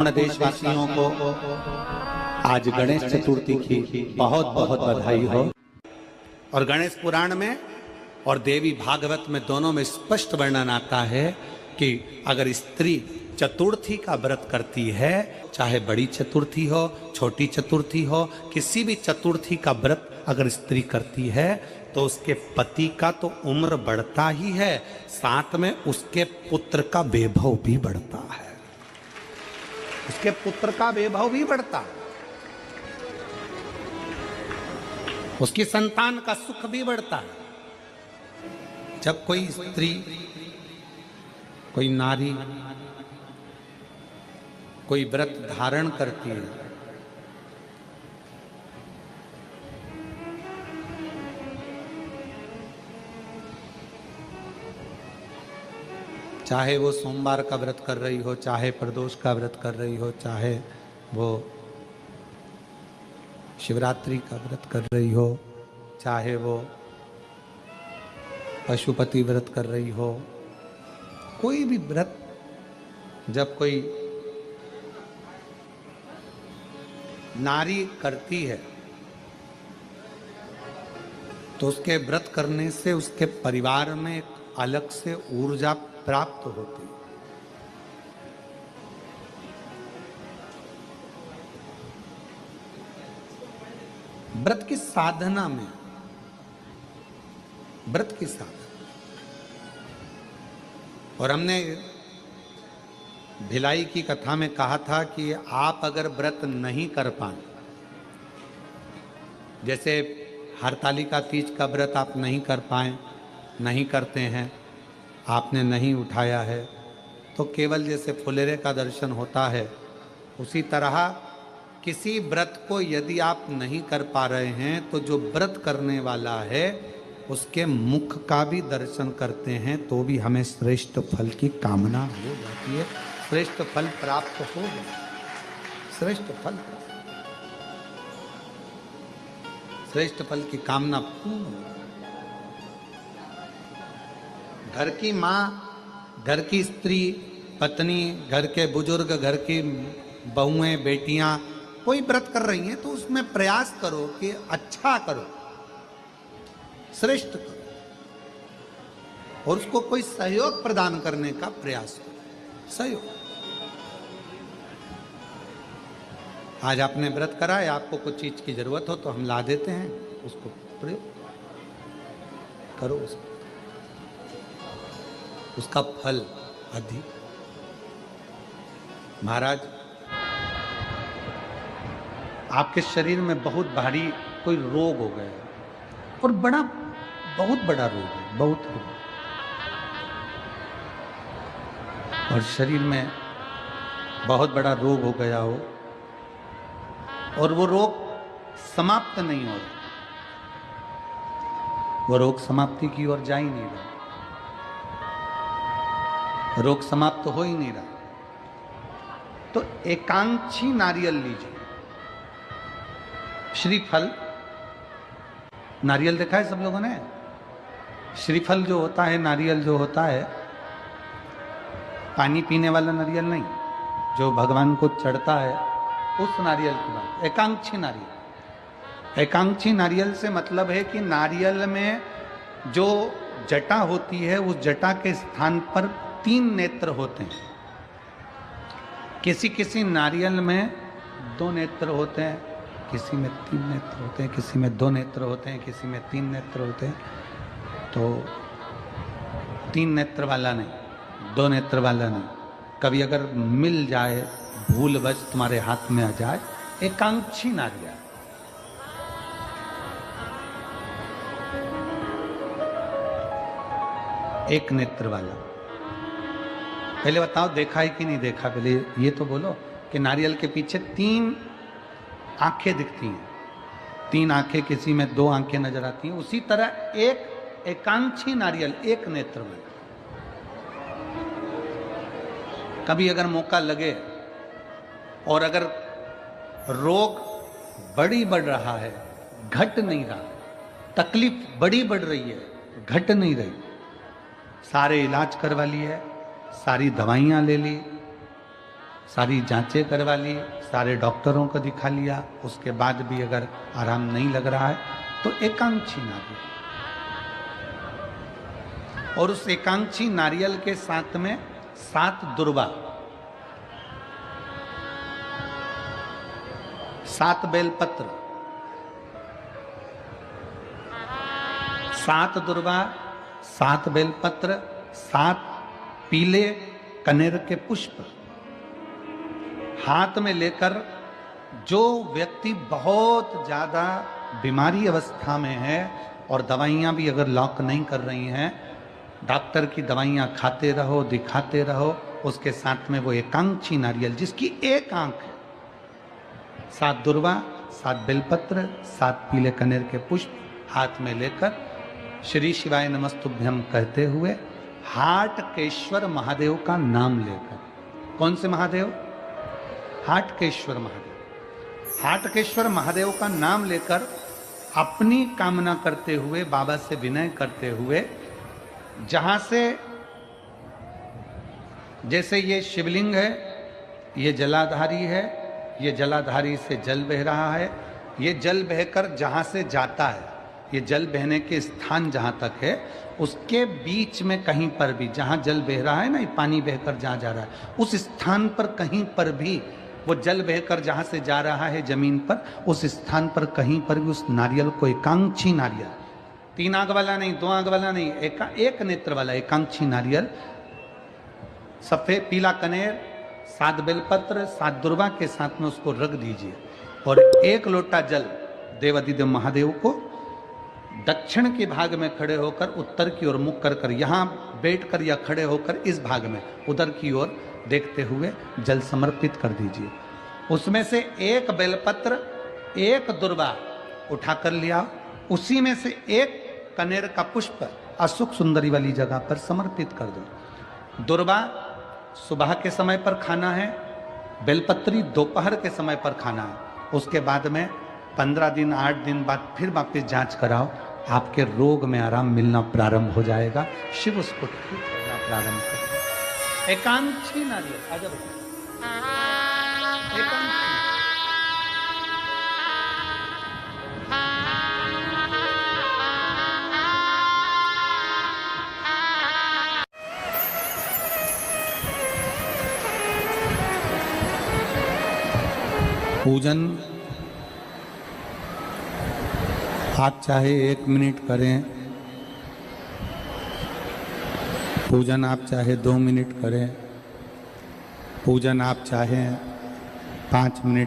देशवासियों को आज गणेश चतुर्थी की बहुत बहुत बधाई हो। और गणेश पुराण में और देवी भागवत में दोनों में स्पष्ट वर्णन आता है कि अगर स्त्री चतुर्थी का व्रत करती है, चाहे बड़ी चतुर्थी हो छोटी चतुर्थी हो, किसी भी चतुर्थी का व्रत अगर स्त्री करती है तो उसके पति का तो उम्र बढ़ता ही है, साथ में उसके पुत्र का वैभव भी बढ़ता है, उसके पुत्र का वैभव भी बढ़ता है, उसकी संतान का सुख भी बढ़ता है। जब कोई स्त्री, कोई नारी कोई व्रत धारण करती है, चाहे वो सोमवार का व्रत कर रही हो, चाहे प्रदोष का व्रत कर रही हो, चाहे वो शिवरात्रि का व्रत कर रही हो, चाहे वो पशुपति व्रत कर रही हो, कोई भी व्रत जब कोई नारी करती है तो उसके व्रत करने से उसके परिवार में एक अलग से ऊर्जा प्राप्त होती है। व्रत की साधना में, व्रत की साधना, और हमने भिलाई की कथा में कहा था कि आप अगर व्रत नहीं कर पाए, जैसे हरतालिका तीज का व्रत आप नहीं कर पाए, नहीं करते हैं, आपने नहीं उठाया है, तो केवल जैसे फुलेरे का दर्शन होता है, उसी तरह किसी व्रत को यदि आप नहीं कर पा रहे हैं तो जो व्रत करने वाला है उसके मुख का भी दर्शन करते हैं तो भी हमें श्रेष्ठ फल की कामना हो जाती है, श्रेष्ठ फल प्राप्त हो जाता है, श्रेष्ठ फल, श्रेष्ठ फल की कामना पूर्ण हो। घर की माँ, घर की स्त्री, पत्नी, घर के बुजुर्ग, घर की बहुएं, बेटियां कोई व्रत कर रही हैं तो उसमें प्रयास करो कि अच्छा करो, श्रेष्ठ करो, और उसको कोई सहयोग प्रदान करने का प्रयास करो, सहयोग। आज आपने व्रत करा है, आपको कुछ चीज की जरूरत हो तो हम ला देते हैं, उसको प्रयोग करो, उसका फल अधिक। महाराज, आपके शरीर में बहुत भारी कोई रोग हो गया और बड़ा, बहुत बड़ा रोग है, बहुत रोग, और शरीर में बहुत बड़ा रोग हो गया हो और वो रोग समाप्त नहीं हो रहा, वो रोग समाप्ति की ओर जा ही नहीं रहा, रोग समाप्त हो ही नहीं रहा, तो एकांक्षी नारियल लीजिए। श्रीफल, नारियल देखा है सब लोगों ने? श्रीफल जो होता है, नारियल जो होता है, पानी पीने वाला नारियल नहीं, जो भगवान को चढ़ता है, उस नारियल की बात, एकांक्षी नारियल। एकांक्षी नारियल से मतलब है कि नारियल में जो जटा होती है, उस जटा के स्थान पर 3 नेत्र होते हैं। किसी किसी नारियल में 2 नेत्र होते हैं, किसी में 3 नेत्र होते हैं, किसी में 2 नेत्र होते हैं, किसी में 3 नेत्र होते हैं। तो 3 नेत्र वाला नहीं, 2 नेत्र वाला नहीं, कभी अगर मिल जाए, भूलवश तुम्हारे हाथ में आ जाए, एकांक्षी नारियल, एक नेत्र वाला। पहले बताओ देखा है कि नहीं देखा? पहले ये तो बोलो कि नारियल के पीछे 3 आंखें दिखती हैं, 3 आंखें, किसी में 2 आंखें नजर आती हैं, उसी तरह एक एकांक्षी नारियल, एक नेत्र में। कभी अगर मौका लगे और अगर रोग बढ़ रहा है, घट नहीं रहा, तकलीफ बड़ी बढ़ रही है, घट नहीं रही, सारे इलाज करवा लिए, सारी दवाइयाँ ले ली, सारी जांचें करवा ली, सारे डॉक्टरों को दिखा लिया, उसके बाद भी अगर आराम नहीं लग रहा है तो एकांक्षी नारियल, और उस एकांक्षी नारियल के साथ में 7 दुर्वा, 7 बेलपत्र, 7 दुर्वा, 7 बेलपत्र, 7 पीले कनेर के पुष्प हाथ में लेकर, जो व्यक्ति बहुत ज्यादा बीमारी अवस्था में है और दवाइयां भी अगर लॉक नहीं कर रही हैं, डॉक्टर की दवाइयां खाते रहो, दिखाते रहो, उसके साथ में वो एकांक्षी नारियल जिसकी एक आंख है, 7 दुर्वा, 7 बेलपत्र, 7 पीले कनेर के पुष्प हाथ में लेकर श्री शिवाय नमस्तुभ्यम कहते हुए हाटकेश्वर महादेव का नाम लेकर, कौन से महादेव? हाटकेश्वर महादेव। हाटकेश्वर महादेव का नाम लेकर अपनी कामना करते हुए, बाबा से विनय करते हुए, जहां से, जैसे ये शिवलिंग है, ये जलाधारी है, ये जलाधारी से जल बह रहा है, ये जल बहकर जहां से जाता है, ये जल बहने के स्थान जहां तक है, उसके बीच में कहीं पर भी, जहां जल बह रहा है ना, ये पानी बहकर जहां जा रहा है, उस स्थान पर कहीं पर भी, वो जल बहकर जहां से जा रहा है जमीन पर, उस स्थान पर कहीं पर भी उस नारियल को, एकांक्षी नारियल, 3 आंख वाला नहीं, 2 आंख वाला नहीं, एक नेत्र वाला एकांक्षी नारियल, सफेद पीला कनेर, 7 बेलपत्र, 7 दुर्वा के साथ में उसको रख दीजिए, और 1 लोटा जल देवाधिदेव महादेव को दक्षिण के भाग में खड़े होकर, उत्तर की ओर मुख कर कर, यहाँ बैठकर या खड़े होकर इस भाग में उधर की ओर देखते हुए जल समर्पित कर दीजिए। उसमें से 1 बेलपत्र, 1 दुर्वा उठाकर लिया, उसी में से 1 कनेर का पुष्प अशोक सुंदरी वाली जगह पर समर्पित कर दो। दुर्वा सुबह के समय पर खाना है, बेलपत्री दोपहर के समय पर खाना है। उसके बाद में 15 दिन 8 दिन बाद फिर वापस जांच कराओ, आपके रोग में आराम मिलना प्रारंभ हो जाएगा। शिव उसको ठीक करना प्रारंभ कर। एकांक्षी नारियल, आजा बेटा, एकांक्षी। पूजन आप चाहे 1 मिनट करें, पूजन आप चाहे 2 मिनट करें, पूजन आप चाहें 5 मिनट